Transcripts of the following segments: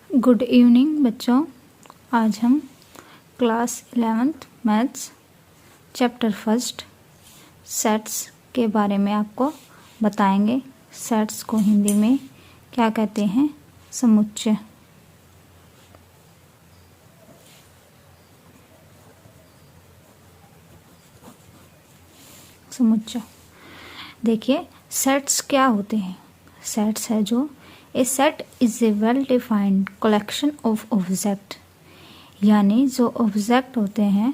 Good evening बच्चों। आज हम class 11th maths chapter first sets के बारे में आपको बताएंगे। सेट्स को हिंदी में क्या कहते हैं? समुच्चय। समुच्चय देखिए, सेट्स क्या होते हैं? सेट्स है जो a set is a well defined collection of object, यानी जो ऑब्जेक्ट होते हैं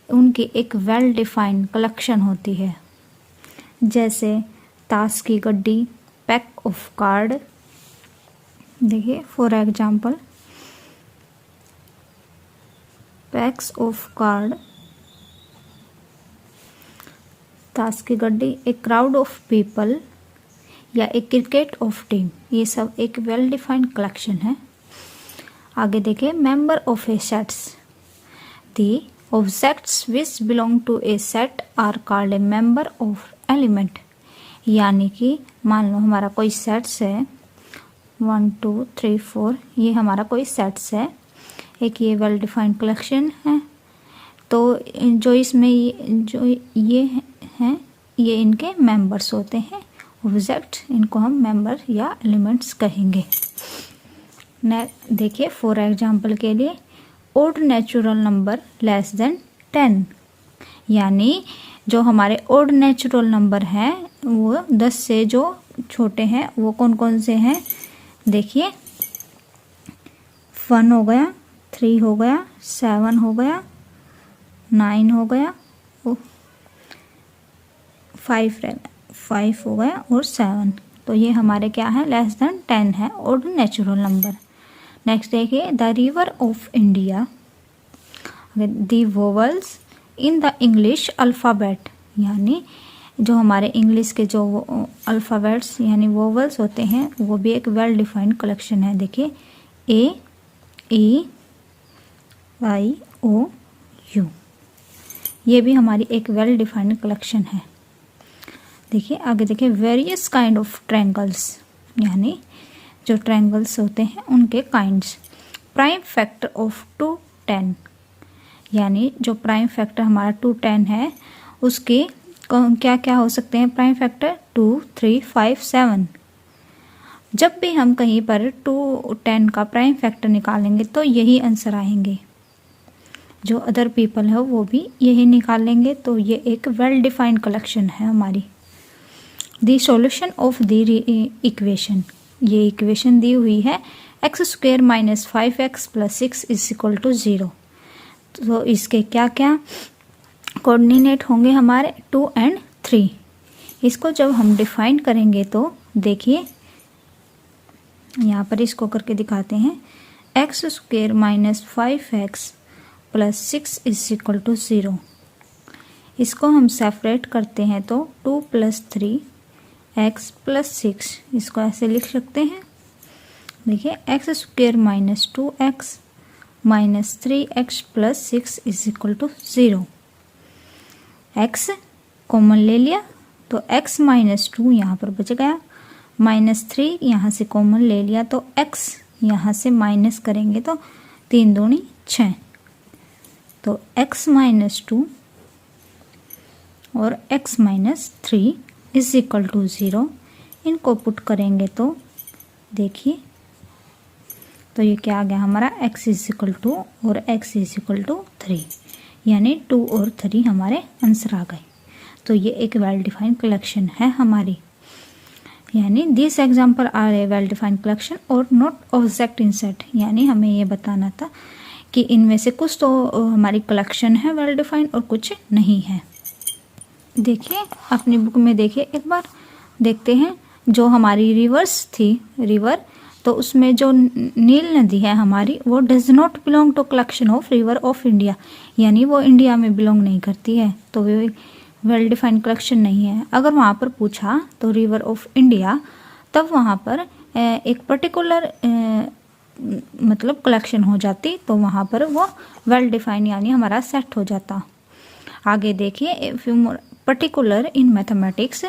उनकी एक वेल डिफाइंड कलेक्शन होती है। जैसे ताश की गड्डी, पैक ऑफ कार्ड। देखिए for example, PACS of card, ताश की गड्डी, ए क्राउड ऑफ पीपल या एक क्रिकेट ऑफ टीम, ये सब एक वेल डिफाइंड कलेक्शन है। आगे देखिए, member of a sets, the objects which belong to a set are called a member of element. यानी कि मान लो हमारा कोई सेट्स है 1 2 3 4, ये हमारा कोई सेट्स है, एक ये वेल डिफाइंड कलेक्शन है। तो जो इसमें ये हैं ये इनके मेंबर्स होते हैं ऑब्जेक्ट, इनको हम मेंबर या एलिमेंट्स कहेंगे। देखिए फॉर एग्जांपल के लिए, odd natural number less than 10, यानी जो हमारे ओड नेचुरल नंबर हैं वो 10 से जो छोटे हैं वो कौन कौन से हैं? देखिए 1 हो गया, 3 हो गया, 7 हो गया, 9 हो गया, 5 हो गया और 7। तो ये हमारे क्या है? लेस देन 10 है, ओड नेचुरल नंबर। नेक्स्ट देखिए, the river of India, the vowels in the English alphabet, यानी जो हमारे इंग्लिश के जो अल्फ़ाबेट्स यानी वोवल्स होते हैं वो भी एक वेल डिफाइंड कलेक्शन है। देखिए ए, ई, आई, ओ, यू, ये भी हमारी एक वेल डिफाइंड कलेक्शन है। देखिए आगे देखिए, वेरियस काइंड ऑफ ट्रायंगल्स, यानी जो ट्रायंगल्स होते हैं उनके काइंड्स। प्राइम फैक्टर ऑफ 2 10, यानी जो प्राइम फैक्टर हमारा 2 10 है उसके क्या क्या हो सकते हैं प्राइम फैक्टर? 2 3 5 7। जब भी हम कहीं पर 2 10 का प्राइम फैक्टर निकालेंगे तो यही आंसर आएंगे। जो अदर पीपल है वो भी यही निकालेंगे। तो ये एक वेल डिफाइंड कलेक्शन है हमारी। The solution of the equation, ये इक्वेशन दी हुई है x² - 5x + 6 = 0। तो इसके क्या क्या कोऑर्डिनेट होंगे हमारे? 2 और 3। इसको जब हम डिफाइन करेंगे तो देखिए यहाँ पर इसको करके दिखाते हैं। x² - 5x + 6 = 0। इसको हम सेपरेट करते हैं तो 2 + 3x + 6, इसको ऐसे लिख सकते हैं। देखिए x² - 2x - 3x + 6 = 0। x common ले लिया तो x - 2 यहाँ पर बच गया, -3 यहाँ से कॉमन ले लिया तो x यहाँ से माइनस करेंगे तो 3 दूनी 6। तो x - 2 और x - 3 = 0। इनको पुट करेंगे तो देखिए तो ये क्या आ गया हमारा? x = 2 और x = 3, यानी 2 और 3 हमारे आंसर आ गए। तो ये एक वेल डिफाइंड कलेक्शन है हमारी। यानी this example are a well defined collection और नॉट ऑब्जेक्ट इन सेट, यानी हमें ये बताना था कि इनमें से कुछ तो हमारी कलेक्शन है वेल डिफाइंड और कुछ नहीं है। देखिए अपनी बुक में देखिए एक बार, देखते हैं जो हमारी रिवर्स थी रिवर, तो उसमें जो नील नदी है हमारी वो does not belong to collection of river of India, यानी वो इंडिया में बिलोंग नहीं करती है, तो वो वेल डिफाइंड कलेक्शन नहीं है। अगर वहाँ पर पूछा तो रिवर ऑफ इंडिया, तब वहाँ पर एक पर्टिकुलर मतलब कलेक्शन हो जाती, तो वहाँ पर वो वेल डिफाइंड यानी हमारा सेट हो जाता। आगे देखिए, पर्टिकुलर इन मैथमेटिक्स,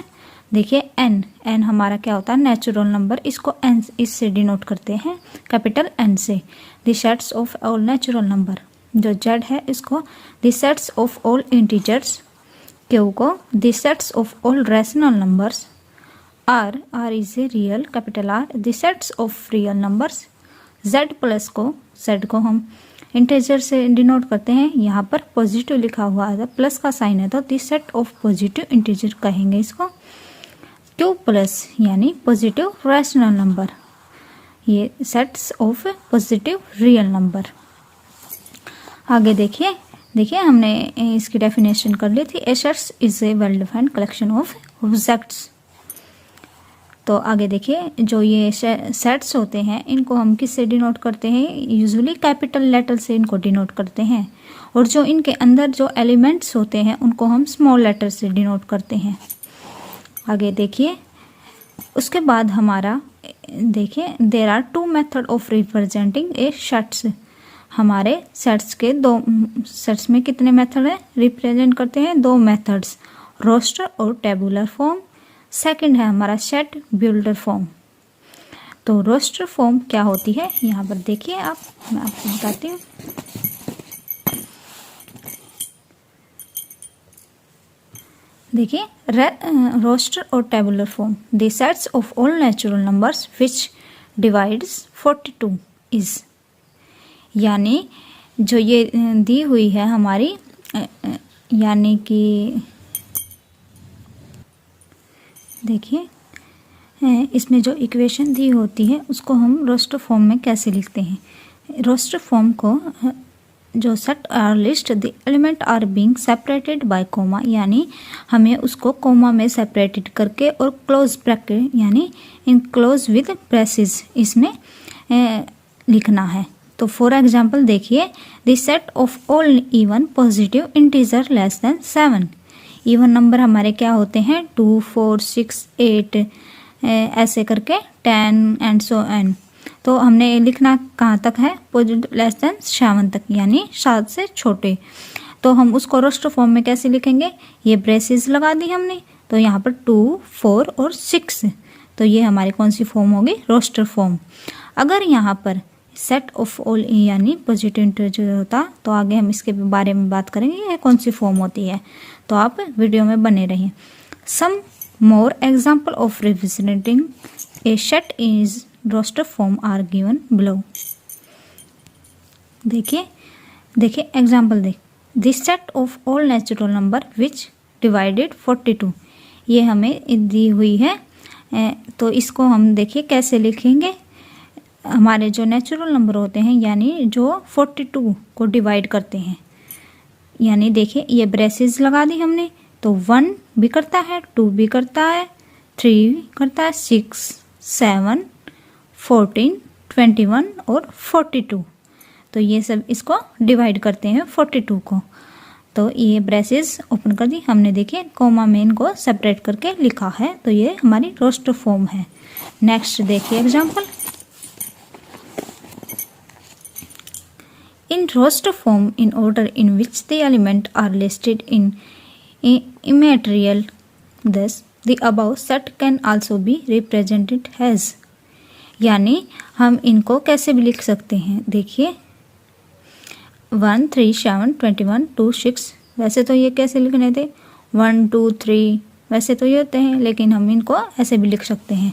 देखिए एन, एन हमारा क्या होता है नेचुरल नंबर, इसको एन इससे डिनोट करते हैं, कैपिटल एन से। The sets of all natural number, जो जेड है इसको the sets of all integers, Q को the sets of all rational numbers, R, R is a real, capital R, the sets of real numbers. Z plus को, Z को हम integer से denote करते हैं, यहाँ पर पॉजिटिव लिखा हुआ है, प्लस का साइन है तो the set of positive integer कहेंगे इसको। क्यू प्लस यानी पॉजिटिव रैशनल नंबर, ये sets of positive real number. आगे देखिए, देखिए हमने इसकी डेफिनेशन कर ली थी, a sets is a well defined collection of objects. तो आगे देखिए, जो ये सेट्स होते हैं इनको हम किससे डिनोट करते हैं, यूजुअली कैपिटल लेटर से इनको डिनोट करते हैं, और जो इनके अंदर जो एलिमेंट्स होते हैं उनको हम स्मॉल लेटर से डिनोट करते हैं। आगे देखिए, उसके बाद हमारा देखिए there are two method of representing a sets. हमारे सेट्स के दो, सेट्स में कितने मेथड है रिप्रेजेंट करते हैं, दो मेथड्स, रोस्टर और टेबुलर फॉर्म। सेकंड है हमारा सेट बिल्डर फॉर्म। तो रोस्टर फॉर्म क्या होती है, यहाँ पर देखिए आप, मैं आपको बताती हूँ। देखिए रोस्टर और tabular form, the sets of all natural numbers which divides 42 is, यानी जो ये दी हुई है हमारी, यानी कि देखिए इसमें जो इक्वेशन दी होती है उसको हम रोस्टर फॉर्म में कैसे लिखते हैं। रोस्टर फॉर्म को जो set are list the element are being separated by comma, यानी हमें उसको कोमा में सेपरेटेड करके और क्लोज ब्रैकेट यानी इन क्लोज विद ब्रेसेस इसमें लिखना है। तो फॉर एग्जांपल देखिए, the set of all even positive integer less than 7। Even number हमारे क्या होते हैं 2, 4, 6, 8 ऐसे करके 10 एंड सो एन। तो हमने लिखना कहाँ तक है, पॉजिटिव लेस देन 7 तक, यानी 7 से छोटे। तो हम उसको रोस्टर फॉर्म में कैसे लिखेंगे, ये ब्रेसेस लगा दी हमने, तो यहाँ पर 2, 4 और 6, तो ये हमारी कौन सी फॉर्म होगी, रोस्टर फॉर्म। अगर यहाँ पर सेट ऑफ ऑल यानी पॉजिटिव इंटीजर होता तो आगे हम इसके बारे में बात करेंगे ये कौन सी फॉर्म होती है, तो आप वीडियो में बने रहिए। Some more example of representing a set is roster form are given below. देखिए, देखिए एग्जाम्पल देख, this set of all natural number which divided 42, ये हमें दी हुई है। तो इसको हम देखिए कैसे लिखेंगे, हमारे जो नेचुरल नंबर होते हैं यानी जो 42 को डिवाइड करते हैं, यानी देखिए ये ब्रेसेस लगा दी हमने, तो 1 भी करता है, 2 भी करता है, 3 भी करता है, 6, 7, 14, 21 और 42। तो ये सब इसको डिवाइड करते हैं 42 को। तो ये ब्रेसेस ओपन कर दी हमने, देखिए कोमा में इनको सेपरेट करके लिखा है, तो ये हमारी रोस्टर फॉर्म है। नेक्स्ट देखिए example, in roster form in order in which the elements are listed in immaterial, thus the above set can also be represented as, यानी हम इनको कैसे भी लिख सकते हैं, देखिए 1, 3, 7, 21, 2, 6, वैसे तो ये कैसे लिखने थे 1, 2, 3 वैसे तो ये होते हैं, लेकिन हम इनको ऐसे भी लिख सकते हैं।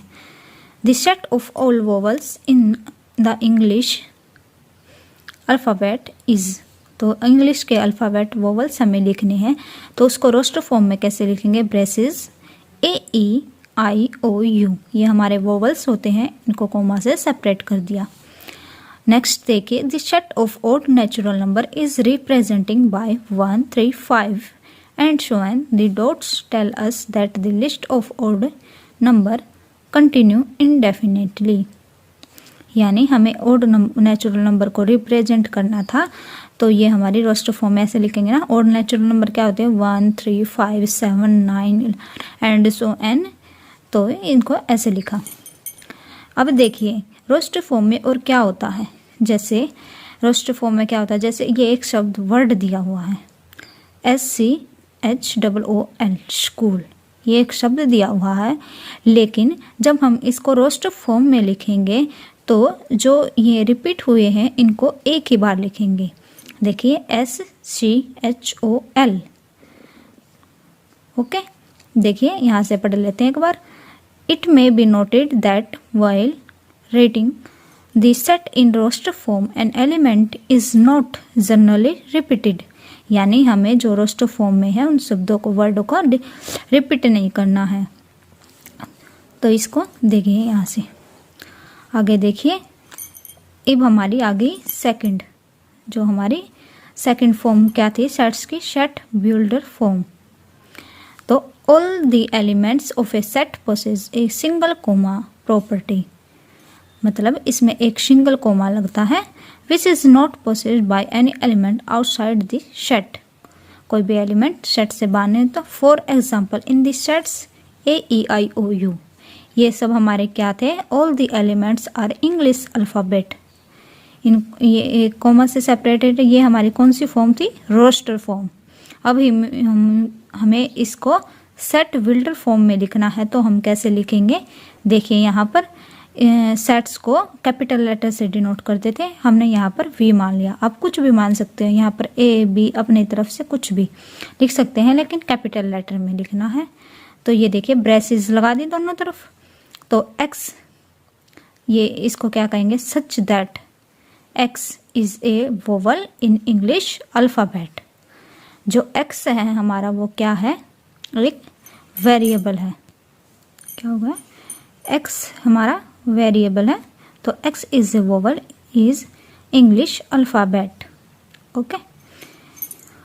The set of all vowels in the English alphabet is, तो इंग्लिश के अल्फ़ाबेट वोवल्स हमें लिखने हैं, तो उसको रोस्टर फॉर्म में कैसे लिखेंगे, ब्रेसेस AEIOU, ये हमारे वोवल्स होते हैं, इनको कोमा से सेपरेट कर दिया। नेक्स्ट देखिए, the set of odd natural number is representing by 1, 3, 5 and so on, the dots tell us that the list of odd number continue indefinitely, यानी हमें ओड नेचुरल नंबर को रिप्रेजेंट करना था, तो ये हमारी रोस्टर फॉर्म में ऐसे लिखेंगे ना। ओड नेचुरल नंबर क्या होते हैं 1, 3, 5, 7, 9 एंड सो एन, तो इनको ऐसे लिखा। अब देखिए रोस्टर फॉर्म में और क्या होता है, जैसे रोस्टर फॉर्म में क्या होता है, जैसे ये एक शब्द वर्ड दिया हुआ है SCHOOL स्कूल, ये एक शब्द दिया हुआ है, लेकिन जब हम इसको रोस्टर फॉर्म में लिखेंगे तो जो ये रिपीट हुए हैं इनको एक ही बार लिखेंगे। देखिए SCHOL। ओके, देखिए यहाँ से पढ़ लेते हैं एक बार। It may be noted that while reading the set in roster form an element is not generally repeated, यानी हमें जो रोस्टर फॉर्म में है उन शब्दों को, वर्डों को रिपीट नहीं करना है। तो इसको देखिए यहाँ से आगे देखिए। अब हमारी आ गई सेकंड, जो हमारी सेकंड फॉर्म क्या थी सेट्स की, सेट बिल्डर फॉर्म। तो all the elements of a set possess a single comma property, मतलब इसमें एक सिंगल कोमा लगता है, which is not possessed by any element outside the set. कोई भी एलिमेंट सेट से बाहर नहीं, तो for example in the sets AEIOU, ये सब हमारे क्या थे, all the elements are English alphabet. इन ये एक कॉमा से सेपरेटेड, ये हमारी कौन सी फॉर्म थी, रोस्टर फॉर्म। अब हमें इसको सेट बिल्डर फॉर्म में लिखना है, तो हम कैसे लिखेंगे, देखिए यहाँ पर सेट्स को कैपिटल लेटर से डिनोट करते थे, हमने यहाँ पर V मान लिया। आप कुछ भी मान सकते हो, यहाँ पर A B अपनी तरफ से कुछ भी लिख सकते हैं, लेकिन कैपिटल लेटर में लिखना है। तो ये देखिए ब्रेसेस लगा दी दोनों तरफ। तो X, ये इसको क्या कहेंगे, सच that X is a vowel in English alphabet. जो X है हमारा वो क्या है, एक वेरिएबल है। क्या होगा, X हमारा वेरिएबल है, तो X is a vowel is English alphabet. Okay,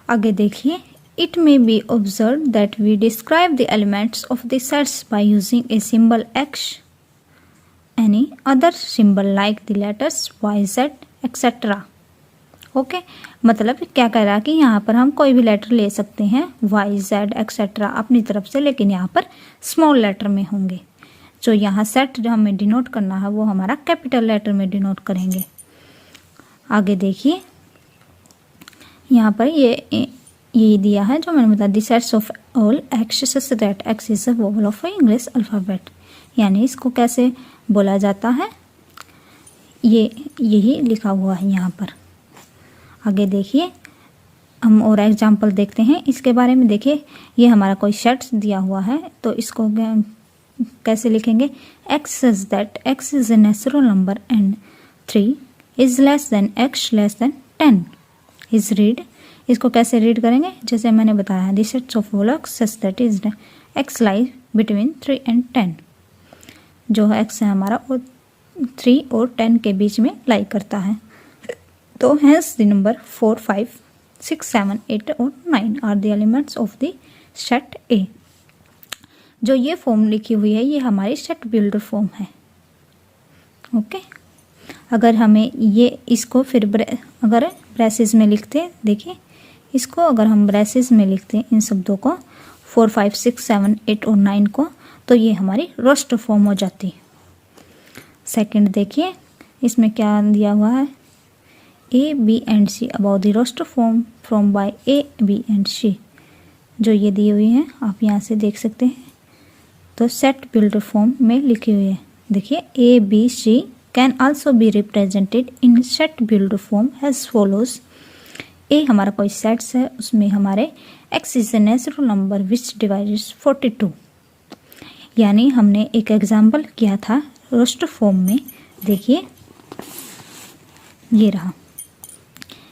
आगे देखिए। It may be observe that we describe the elements of the sets by using a symbol X, any other symbol like the letters Y Z etcetera. Okay, मतलब क्या कह रहा है कि यहाँ पर हम कोई भी लेटर ले सकते हैं Y Z एक्सेट्रा अपनी तरफ से, लेकिन यहाँ पर स्मॉल लेटर में होंगे। जो यहाँ सेट जो हमें डिनोट करना है वो हमारा कैपिटल लेटर में डिनोट करेंगे। आगे देखिए, यहाँ पर ये दिया है जो मैंने बताया, the sets of all X such that X is a vowel of English alphabet, यानी इसको कैसे बोला जाता है, ये यही लिखा हुआ है यहाँ पर। आगे देखिए, हम और एग्जाम्पल देखते हैं इसके बारे में। देखिए, ये हमारा कोई सेट्स दिया हुआ है, तो इसको कैसे लिखेंगे, X says that X is a natural number and 3 is less than X less than 10 is read। इसको कैसे रीड करेंगे, जैसे मैंने बताया, the sets of all X says that is X lies between 3 and 10। जो X है हमारा वो 3 और 10 के बीच में लाई करता है। तो hence the number 4 5 6 7 8 और 9 are the elements of the set A। जो ये फॉर्म लिखी हुई है ये हमारी सेट बिल्डर फॉर्म है। ओके, अगर हमें ये इसको फिर अगर ब्रेसेस में लिखते, देखिए इसको अगर हम ब्रेसेस में लिखते इन शब्दों को 4 5 6 7 8 और 9 को, तो ये हमारी रोस्टर फॉर्म हो जाती। सेकंड देखिए, इसमें क्या दिया हुआ है, A B and C about the roster form from by A B and C, जो ये दी हुई है आप यहाँ से देख सकते हैं। तो सेट बिल्डर फॉर्म में लिखी हुई है। देखिए A B C can also be represented in set builder form as follows. A हमारा कोई सेट्स है, उसमें हमारे X is a natural number which divides 42, यानी हमने एक एग्जाम्पल किया था रोस्टर फॉर्म में। देखिए ये रहा,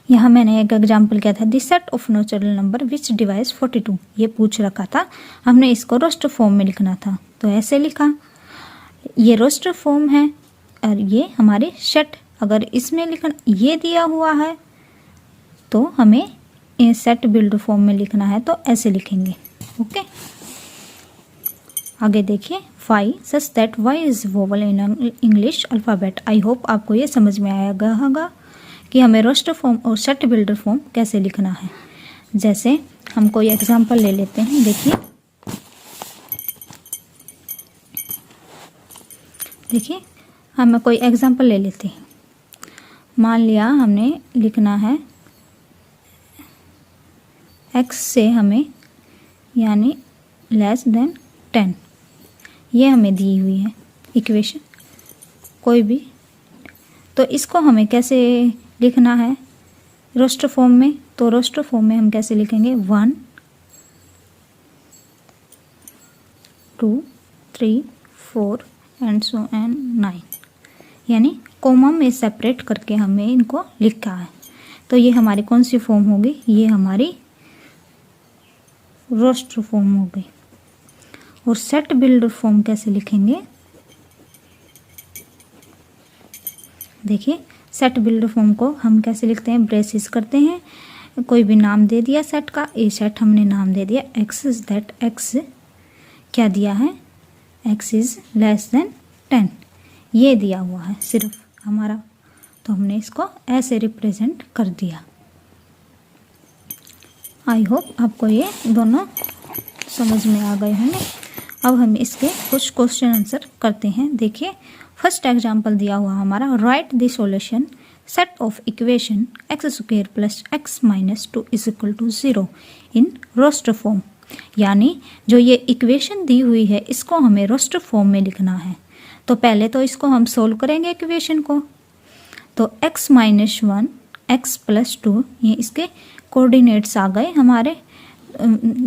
यहाँ मैंने एक एग्जाम्पल किया था, the set of natural number which divides 42, ये पूछ रखा था, हमने इसको रोस्टर फॉर्म में लिखना था, तो ऐसे लिखा। ये रोस्टर फॉर्म है और ये हमारे सेट, अगर इसमें लिखना ये दिया हुआ है तो हमें सेट बिल्डर फॉर्म में लिखना है, तो ऐसे लिखेंगे। ओके, आगे देखिए, phi such that y is vowel in English alphabet. I hope आपको ये समझ में आया होगा कि हमें रोस्टर फॉर्म और सेट बिल्डर फॉर्म कैसे लिखना है। जैसे हम कोई एग्जांपल ले लेते हैं। देखिए हम कोई एग्जांपल ले लेते हैं। मान लिया हमने लिखना है x से हमें यानी लेस देन 10, ये हमें दी हुई है इक्वेशन कोई भी। तो इसको हमें कैसे लिखना है रोस्टर फॉर्म में? तो रोस्टर फॉर्म में हम कैसे लिखेंगे 1 2 3 4 एंड सो एंड 9, यानी कॉमा में सेपरेट करके हमें इनको लिखा है। तो ये हमारी कौन सी फॉर्म होगी? ये हमारी रोस्टर फॉर्म हो गई। और सेट बिल्डर फॉर्म कैसे लिखेंगे? देखिए सेट बिल्डर फॉर्म को हम कैसे लिखते हैं? ब्रेसेस करते हैं, कोई भी नाम दे दिया सेट का, ए सेट हमने नाम दे दिया एक्स इज दैट एक्स क्या दिया है? एक्स इज लेस देन 10, ये दिया हुआ है सिर्फ हमारा, तो हमने इसको ऐसे रिप्रेजेंट कर दिया। आई होप आपको ये दोनों समझ में आ गए होंगे। अब हम इसके कुछ क्वेश्चन आंसर करते हैं। देखिए फर्स्ट एग्जांपल दिया हुआ हमारा, right the solution set of equation x square plus x minus 2 is equal to 0 in roster form. यानी जो ये इक्वेशन दी हुई है इसको हमें रोस्टर फॉर्म में लिखना है। तो पहले तो इसको हम सोल्व करेंगे इक्वेशन को। तो x माइनस 1 x प्लस 2 ये इसके कोऑर्डिनेट्स आ गए हमारे,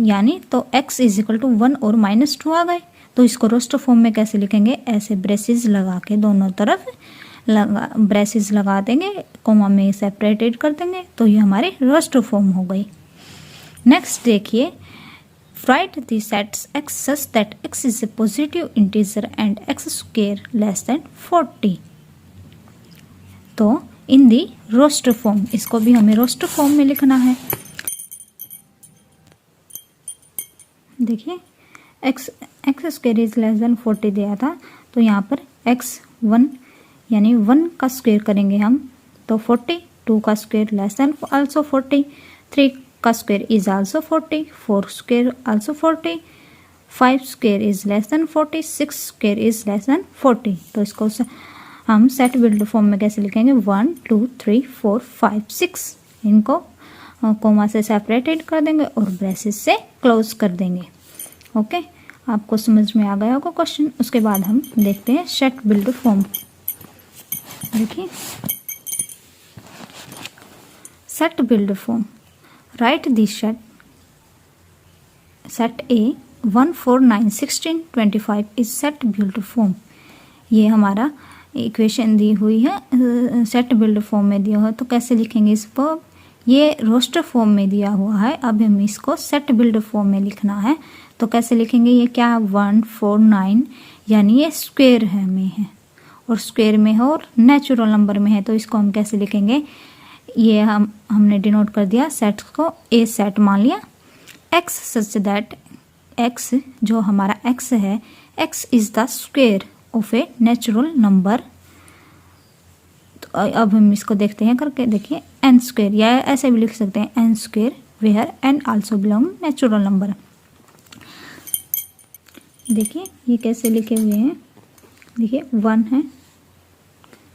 यानी तो x इज इक्वल टू 1 और माइनस 2 आ गए। तो इसको रोस्टर फॉर्म में कैसे लिखेंगे? ऐसे ब्रेसेस लगा के दोनों तरफ ब्रेसेस लगा देंगे, कोमा में सेपरेटेड कर देंगे, तो ये हमारी रोस्टर फॉर्म हो गई। नेक्स्ट देखिए, write the sets x such that x is a positive integer and x square less than 40. तो इन दी रोस्टर फॉर्म, इसको भी हमें रोस्टर फॉर्म में लिखना है। देखिए x square is less than 40 दिया था, तो यहाँ पर x 1 यानी 1 का स्क्वायर करेंगे हम, तो 40, 2 का स्क्वायर लेस देन आल्सो 40, 3 का square is also 40, 4 square also 40, 5 square is less than 40, 6 square is less than 40। तो इसको हम सेट बिल्डर फॉर्म में कैसे लिखेंगे? 1 2 3 4 5 6, इनको कोमा से सेपरेटेड कर देंगे और ब्रेसेस से क्लोज कर देंगे। ओके, आपको समझ में आ गया होगा क्वेश्चन। उसके बाद हम देखते हैं सेट बिल्डर फॉर्म। देखिए set builder form, right this set A 1 4 9 16 25 is set builder form. ये हमारा इक्वेशन दी हुई है सेट बिल्डर फॉर्म में दिया हुआ, तो कैसे लिखेंगे इसको? ये रोस्टर फॉर्म में दिया हुआ है, अब हम इसको सेट बिल्डर फॉर्म में लिखना है। तो कैसे लिखेंगे? ये क्या 1 4 9, यानी ये स्क्वायर है में है और स्क्वायर में है और नेचुरल नंबर में है, तो इसको हम कैसे लिखेंगे? ये हमने डिनोट कर दिया सेट को, ए सेट मान लिया, x सच दैट x जो हमारा x है, x is the square of A natural number. तो अब हम इसको देखते हैं करके। देखिए n स्क्वायर, या ऐसे भी लिख सकते हैं n square where n also belong natural number. देखिए ये कैसे लिखे हुए हैं, देखिए 1 है,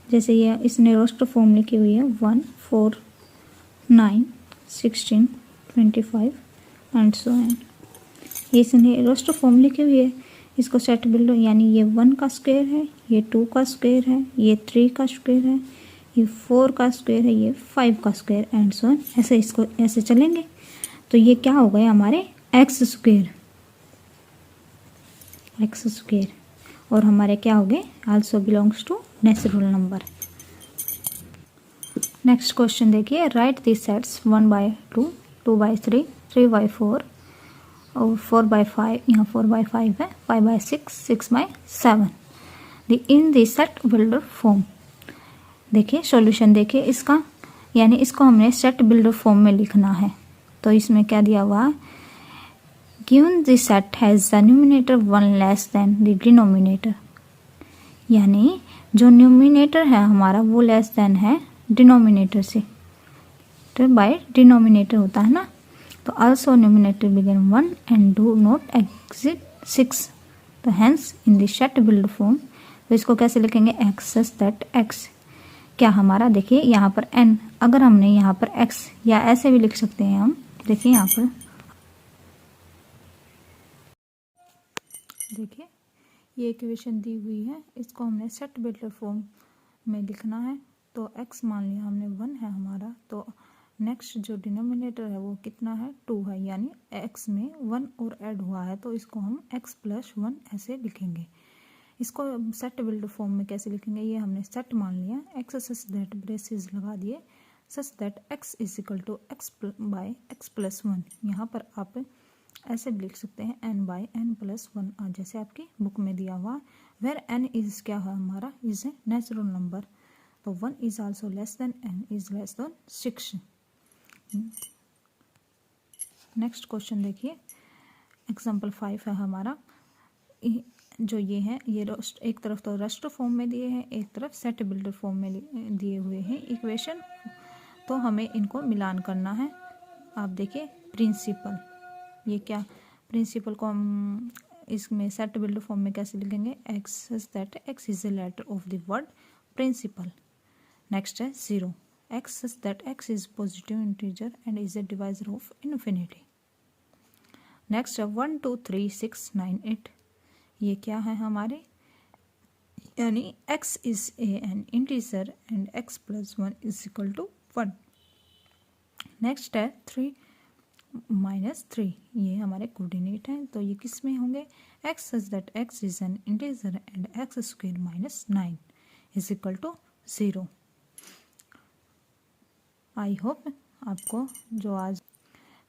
जैसे ये इसने रोस्टर फॉर्म लिखी हुई है 1 4 9 16 25 एंड सो एंड, ये इसने रोस्टर फॉर्म लिखी हुई है। इसको सेट बिल्डर, यानी ये 1 का स्क्वायर है, ये 2 का स्क्वायर है, ये 3 का स्क्वायर है, ये 4 का स्क्वायर है, ये 5 का स्क्वायर एंड सो ऑन, ऐसे इसको ऐसे चलेंगे। तो ये क्या हो गए हमारे एक्स स्क्वायर, और हमारे क्या हो गए? Also belongs to natural number. Next question देखिए, राइट दिस सेट्स 1/2 2/3 3/4 और 4/5, यहाँ 4/5 है, 5/6 6/7 in the set builder form. देखिए सॉल्यूशन देखिए इसका, यानी इसको हमने सेट बिल्डर फॉर्म में लिखना है। तो इसमें क्या दिया हुआ? Given the set has the numerator 1 less than the denominator, यानी जो न्यूमिनेटर है हमारा वो लेस देन है डिनोमिनेटर से, तो बाय डिनोमिनेटर होता है ना। तो also numerator begin 1 and do not exceed 6, तो hence in the set builder form. तो इसको कैसे लिखेंगे? एक्स सच दैट एक्स क्या हमारा, देखिए यहाँ पर n, अगर हमने यहाँ पर x, या ऐसे भी लिख सकते हैं हम, देखिए यहाँ पर देखिए ये इक्वेशन दी हुई है, इसको हमने सेट बेलर फॉर्म में लिखना है। तो x मान लिया हमने 1 है हमारा, तो नेक्स्ट जो डिनोमिनेटर है वो कितना है 2 है, यानी x में 1 और ऐड हुआ है तो इसको हम x + 1 ऐसे लिखेंगे। इसको सेट बिल्ड फॉर्म में कैसे लिखेंगे, ये हमने सेट मान लिया, x सच दैट ब्रेसेस लगा दिए, such that x = x by x + 1। यहाँ पर आप ऐसे भी लिख सकते हैं n बाय n + 1, जैसे आपकी बुक में दिया हुआ, वेर n इज क्या है हमारा, इज ए नेचुरल नंबर, तो 1 is also less than n is less than 6। Next question देखिए, एग्जाम्पल 5 है हमारा। जो ये है ये एक तरफ तो रस्ट फॉर्म में दिए हैं, एक तरफ सेट बिल्डर फॉर्म में दिए हुए हैं इक्वेशन, तो हमें इनको मिलान करना है। आप देखिए प्रिंसिपल, ये क्या प्रिंसिपल को हम इसमें सेट बिल्डर फॉर्म में कैसे लिखेंगे, x such that x is a letter of the word principal. Next है 0, x such that x is positive integer and is a divisor of infinity. Next है 1 2 3 6 9 8, ये क्या है हमारे, यानी x is an integer and x + 1 = 1। Next है 3 - 3, ये हमारे कोऑर्डिनेट हैं, तो ये किस में होंगे, x such that x is an integer and x² - 9 = 0। I hope आपको जो आज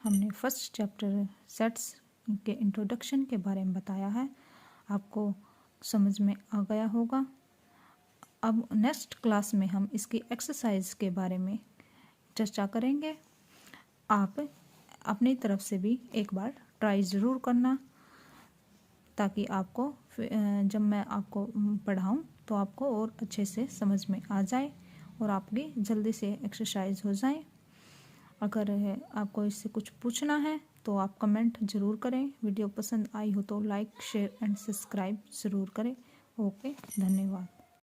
हमने फर्स्ट चैप्टर सेट्स के इंट्रोडक्शन के बारे में बताया है आपको समझ में आ गया होगा। अब नेक्स्ट क्लास में हम इसकी एक्सरसाइज के बारे में चर्चा करेंगे। आप अपनी तरफ से भी एक बार ट्राई ज़रूर करना, ताकि आपको जब मैं आपको पढ़ाऊँ तो आपको और अच्छे से समझ में आ जाए और आपकी जल्दी से एक्सरसाइज हो जाए। अगर आपको इससे कुछ पूछना है तो आप कमेंट ज़रूर करें। वीडियो पसंद आई हो तो लाइक शेयर एंड सब्सक्राइब ज़रूर करें। ओके, धन्यवाद।